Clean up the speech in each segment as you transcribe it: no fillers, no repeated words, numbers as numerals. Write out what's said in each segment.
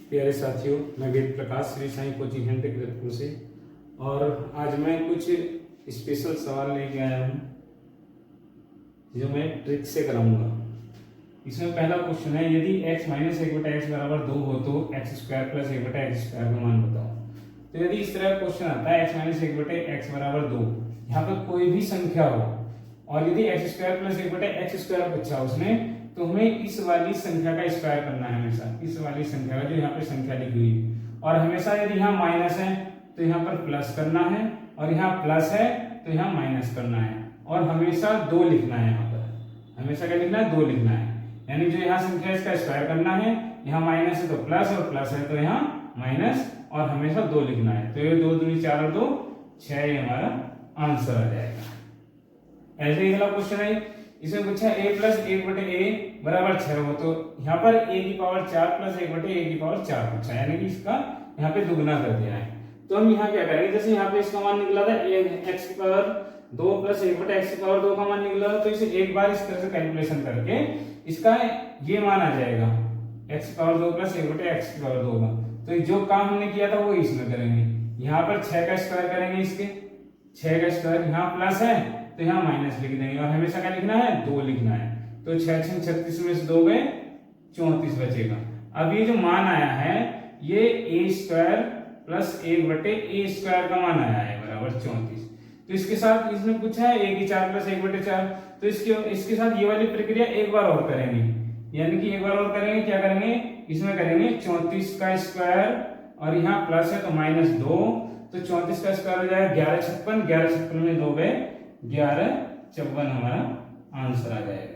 प्यारे साथियों, मैं वेद प्रकाश श्री साईं कोचिंग सेंटर कीरतपुर से और आज मैं कुछ स्पेशल सवाल लेके आया हूँ जो मैं ट्रिक से कराऊंगा। इसमें पहला क्वेश्चन है, यदि x माइनस एक बटा एक्स बराबर 2 हो तो एक्स स्क्वायर प्लस एक बटा एक्स स्क्वायर का मान बताओ। तो यदि इस तरह का क्वेश्चन आता है x माइनस एक बटे एक्स बराबर 2, यहाँ पर कोई भी संख्या हो और यदि एक्स स्क्वायर प्लस एक बटे एक्स स्क्वायर पूछा उसने, तो हमें इस वाली संख्या का स्क्वायर करना है। हमेशा इस वाली संख्या का, जो यहाँ पे संख्या लिखी हुई है, और हमेशा यदि यहाँ माइनस है तो यहाँ पर प्लस करना है, और यहाँ प्लस है तो यहाँ माइनस करना है, और हमेशा 2 लिखना है। यहाँ पर हमेशा क्या लिखना है? 2 लिखना है। यानी जो यहाँ संख्या है इसका स्क्वायर करना है, यहाँ माइनस है तो प्लस, और प्लस है तो यहाँ माइनस, और हमेशा 2 लिखना है। तो ये 2 दूनी 4 और 2 6, ये हमारा आंसर आ जाएगा। ऐसे ही अगला क्वेश्चन है, इसमें पूछा a प्लस एक बटे ए बराबर 6 हो तो यहाँ पर a की पावर 4 प्लस एक बटे ए की पावर 4 पूछा है, यानी कि इसका यहाँ पे दुगना कर दिया है। तो हम यहाँ क्या करेंगे, जैसे यहाँ पे इसका मान निकला था x की पावर 2 प्लस एक बटे एक्स की पावर 2 का मान निकला था, तो इसे एक बार इस तरह से कैलकुलेशन करके इसका ये मान आ जाएगा x की पावर 2 प्लस एक बटे एक्स की पावर 2 का। तो जो काम हमने किया था वो इसमें करेंगे। यहाँ पर 6 का स्क्वायर करेंगे, इसके 6 का स्क्वायर, यहाँ प्लस है तो यहाँ माइनस लिख देंगे, और हमेशा क्या लिखना है? 2 लिखना है। तो 6 6 36 में से 2 गए 34 बचेगा। अब ये जो मान आया है ये ए स्क्वायर प्लस एक बटे ए स्क्वायर का मान आया है बराबर 34। तो इसके साथ इसने पूछा है ए की 4 प्लस एक बटे 4, तो इसके साथ ये वाली प्रक्रिया एक बार और करेंगे। यानी कि एक बार और करेंगे, क्या करेंगे? इसमें करेंगे 34 का स्क्वायर, और यहाँ प्लस है तो माइनस 2, तो 34 का स्क्वायर हो जाएगा 11 56, 11 56 में 2 गए 11 54, हमारा आंसर आ जाएगा।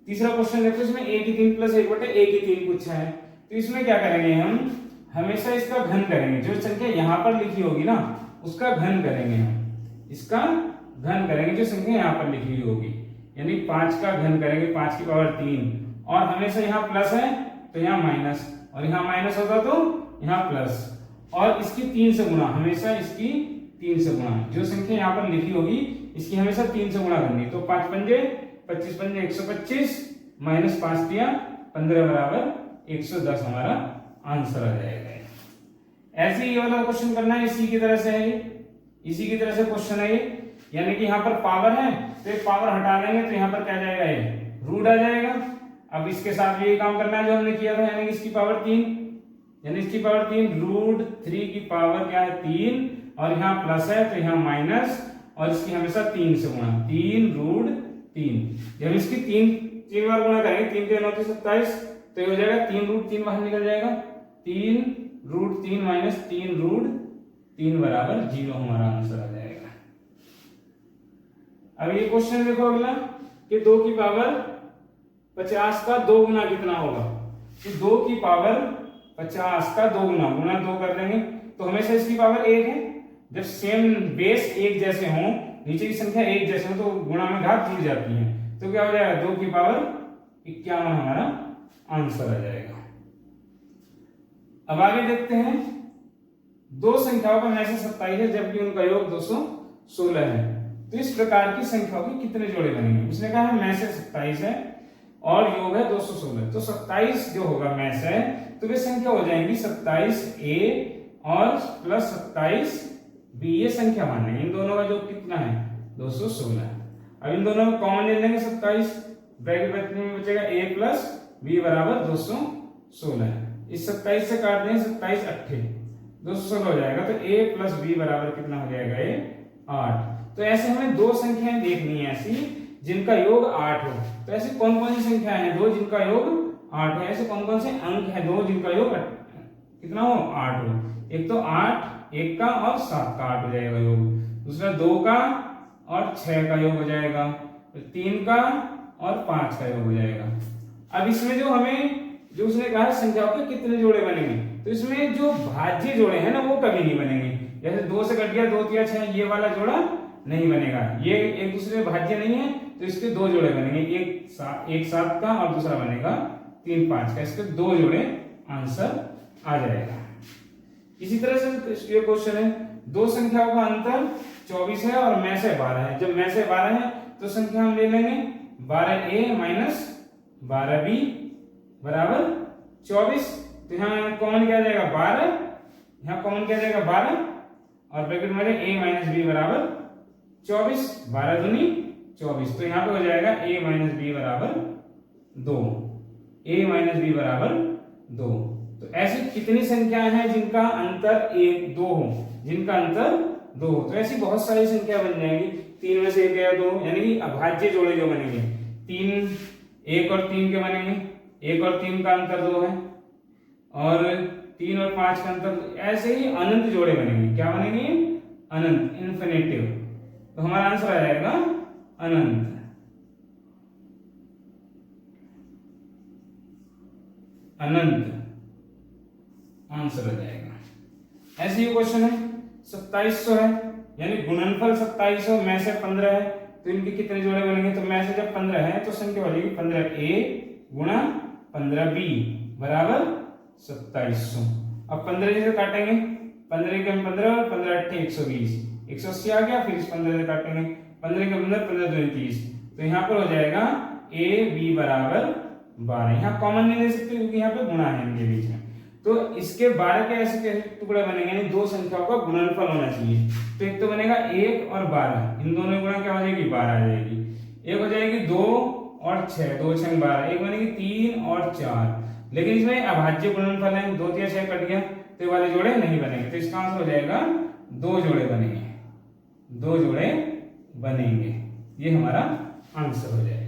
तीसरा क्वेश्चन देखो, इसमें a की 3 प्लस एक बटे a की 3 पूछा है। तो इसमें क्या करेंगे, हम हमेशा इसका घन करेंगे। जो संख्या यहाँ पर लिखी होगी ना उसका घन करेंगे, हम इसका घन करेंगे जो संख्या यहाँ पर लिखी हुई होगी। यानी 5 का घन करेंगे, 5 की पावर 3, और हमेशा यहाँ प्लस है तो यहाँ माइनस, और यहाँ माइनस होगा तो यहाँ प्लस, और इसकी 3 से गुणा, हमेशा इसकी 3 से गुणा। जो संख्या यहाँ पर लिखी होगी इसकी हमेशा 3 से गुणा करनी। तो 5 पंजे 25 पंजे 125, माइनस 5 दिया 15 बराबर 110, हमारा आंसर आ जाएगा। ऐसे ही ये वाला क्वेश्चन करना है, इसी की तरह से है, इसी की तरह से क्वेश्चन है ये। यानी कि यहाँ पर पावर है तो एक पावर हटा देंगे तो यहाँ पर क्या जाएगा? ये रूट आ जाएगा। अब इसके साथ ये काम करना है जो हमने किया था, यानी कि इसकी पावर 3, यानी इसकी पावर 3, रूट 3 की पावर क्या है? 3, और यहाँ प्लस है तो यहाँ माइनस, और इसकी हमेशा 3 से गुणा, 3 रूट 3। जब इसकी 3 बार गुणा करेंगे, 3 3 होती 27, तो ये हो जाएगा 3 रूट 3 बाहर निकल जाएगा, 3 रूट 3 माइनस 3 रूट 3 बराबर 0, हमारा आंसर आ जाएगा। अब ये क्वेश्चन देखो अगला, कि 2 की पावर 50 का 2 गुना कितना होगा? कि 2 की पावर 50 का 2 गुना, गुना 2 कर देंगे तो हमेशा इसकी पावर 1 है। जब सेम बेस एक जैसे हों, नीचे की संख्या एक जैसे हो, तो गुणा में घात जुड़ जाती है, तो क्या हो जाएगा? 2 की पावर 51, हमारा आंसर आ जाएगा। अब आगे देखते हैं, दो संख्याओं का में से 27 है जबकि उनका योग 216 है, तो इस प्रकार की संख्याओं के कितने जोड़े बनेंगे? उसने कहा है में से 27 है और योग है 216, तो 27 जो होगा में से, तो वे संख्या हो जाएंगी 27a और प्लस 27b, ये संख्या मानेंगे। इन दोनों का योग कितना है? 216। अब इन दोनों में कॉमन ले लेंगे 27, ब्रैकेट में बचेगा a प्लस b बराबर 216। इस 27 से काट दें, 27 8 216 हो जाएगा, तो a प्लस b बराबर कितना हो जाएगा? ये 8। तो ऐसे हमें दो संख्याएं देखनी है ऐसी जिनका योग 8 हो। तो ऐसी कौन कौन सी संख्याएं हैं दो जिनका योग 8 हो? ऐसे कौन कौन से अंक है दो जिनका योग कितना हो? 8 हो। एक तो 8, 1 का और 7 का 8 हो जाएगा योग, दूसरा 2 का और 6 का योग हो जाएगा, 3 का और 5 का योग हो जाएगा। अब इसमें जो हमें जो उसने कहा है संख्याओं के कितने जोड़े बनेंगे, तो इसमें जो भाज्य जोड़े हैं ना वो कभी नहीं बनेंगे। जैसे 2 से कट गया 2 3 6, ये वाला जोड़ा नहीं बनेगा, ये एक दूसरे में भाज्य नहीं है, तो इसके 2 जोड़े बनेंगे, एक 7 का और दूसरा बनेगा 3 5 का, इसके 2 जोड़े आंसर आ जाएगा। इसी तरह से ये क्वेश्चन है, दो संख्याओं का अंतर 24 है और में से 12 है। जब में से 12 है तो संख्या हम ले लेंगे 12a माइनस 12b बराबर 24। तो यहाँ कॉमन क्या आ जाएगा 12, यहाँ कॉमन क्या आ जाएगा 12 और ब्रैकेट में a माइनस बी बराबर 24, 12 दूनी 24। तो यहाँ पे हो जाएगा a माइनस बी बराबर 2, a माइनस बी बराबर 2। तो ऐसी कितनी संख्याएं हैं जिनका अंतर 1 2 हो, जिनका अंतर 2 हो? तो ऐसी बहुत सारी संख्या बन जाएंगी। 3 में से 1 या 2, यानी कि अभाज्य जोड़े जो बनेंगे 3, 1 और 3 के बनेंगे, 1 और 3 का अंतर 2 है, और 3 और 5 का अंतर, ऐसे ही अनंत जोड़े बनेंगे। क्या बनेंगे? अनंत, इन्फिनिटिव। तो हमारा आंसर आ जाएगा अनंत। अनंत आंसर आ जाएगा। ऐसे ही क्वेश्चन है 2700 है, यानी गुणनफल 2700 में से 15 है, तो इनके कितने जोड़े बनेंगे? तो में से जब 15 है तो संख्या बनेगी 15a गुणा 15b बराबर 2700। अब 15 से काटेंगे, 15 के 15 और 15 8 120, 180 आ गया। फिर इस 15 से काटेंगे, 15 के 15 15 2 30। तो यहाँ पर हो जाएगा a b बराबर 12। यहाँ कॉमन नहीं ले सकते क्योंकि यहाँ पे गुणा है इनके बीच में। तो इसके 12 के ऐसे टुकड़े बनेंगे, यानी दो संख्याओं का गुणनफल होना चाहिए। तो एक तो बनेगा 1 और 12, इन दोनों गुणा क्या हो जाएगी? 12 आ जाएगी। एक हो जाएगी 2 और 6, 2 6 12। एक बनेगी 3 और 4, लेकिन इसमें अभाज्य गुणनफल है, 2 3 6 कट गया तो ये वाले जोड़े नहीं बनेंगे। तो इसका आंसर हो जाएगा 2 जोड़े बनेंगे, 2 जोड़े बनेंगे। ये हमारा आंसर हो जाएगा।